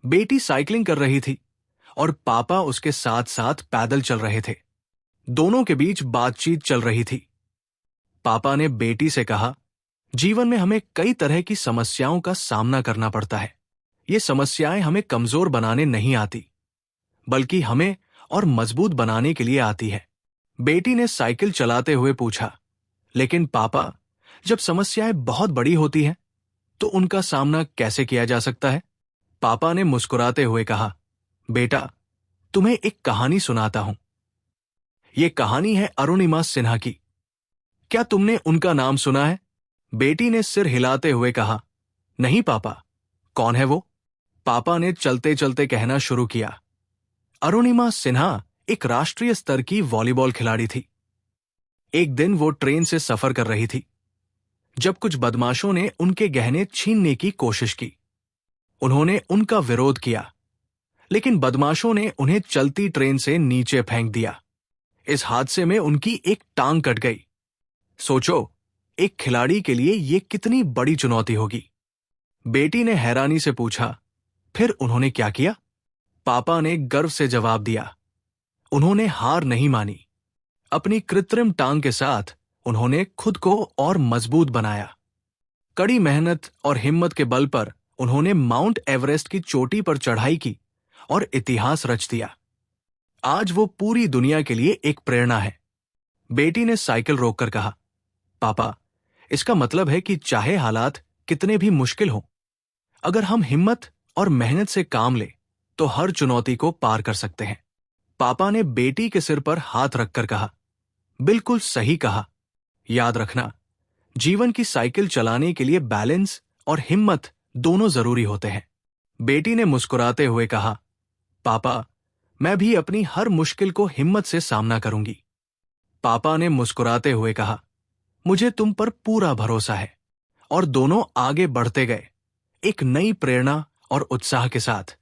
बेटी साइकिलिंग कर रही थी और पापा उसके साथ साथ पैदल चल रहे थे। दोनों के बीच बातचीत चल रही थी। पापा ने बेटी से कहा, जीवन में हमें कई तरह की समस्याओं का सामना करना पड़ता है। ये समस्याएं हमें कमजोर बनाने नहीं आती, बल्कि हमें और मजबूत बनाने के लिए आती है। बेटी ने साइकिल चलाते हुए पूछा, लेकिन पापा, जब समस्याएं बहुत बड़ी होती हैं, तो उनका सामना कैसे किया जा सकता है? पापा ने मुस्कुराते हुए कहा, बेटा, तुम्हें एक कहानी सुनाता हूं। यह कहानी है अरुणिमा सिन्हा की। क्या तुमने उनका नाम सुना है? बेटी ने सिर हिलाते हुए कहा, नहीं पापा, कौन है वो? पापा ने चलते चलते कहना शुरू किया, अरुणिमा सिन्हा एक राष्ट्रीय स्तर की वॉलीबॉल खिलाड़ी थी। एक दिन वो ट्रेन से सफर कर रही थी, जब कुछ बदमाशों ने उनके गहने छीनने की कोशिश की। उन्होंने उनका विरोध किया, लेकिन बदमाशों ने उन्हें चलती ट्रेन से नीचे फेंक दिया। इस हादसे में उनकी एक टांग कट गई। सोचो, एक खिलाड़ी के लिए यह कितनी बड़ी चुनौती होगी। बेटी ने हैरानी से पूछा, फिर उन्होंने क्या किया? पापा ने गर्व से जवाब दिया, उन्होंने हार नहीं मानी। अपनी कृत्रिम टांग के साथ उन्होंने खुद को और मजबूत बनाया। कड़ी मेहनत और हिम्मत के बल पर उन्होंने माउंट एवरेस्ट की चोटी पर चढ़ाई की और इतिहास रच दिया। आज वो पूरी दुनिया के लिए एक प्रेरणा है। बेटी ने साइकिल रोककर कहा, पापा, इसका मतलब है कि चाहे हालात कितने भी मुश्किल हों, अगर हम हिम्मत और मेहनत से काम लें, तो हर चुनौती को पार कर सकते हैं। पापा ने बेटी के सिर पर हाथ रखकर कहा, बिल्कुल सही कहा। याद रखना, जीवन की साइकिल चलाने के लिए बैलेंस और हिम्मत दोनों जरूरी होते हैं। बेटी ने मुस्कुराते हुए कहा, पापा, मैं भी अपनी हर मुश्किल को हिम्मत से सामना करूंगी। पापा ने मुस्कुराते हुए कहा, मुझे तुम पर पूरा भरोसा है। और दोनों आगे बढ़ते गए, एक नई प्रेरणा और उत्साह के साथ।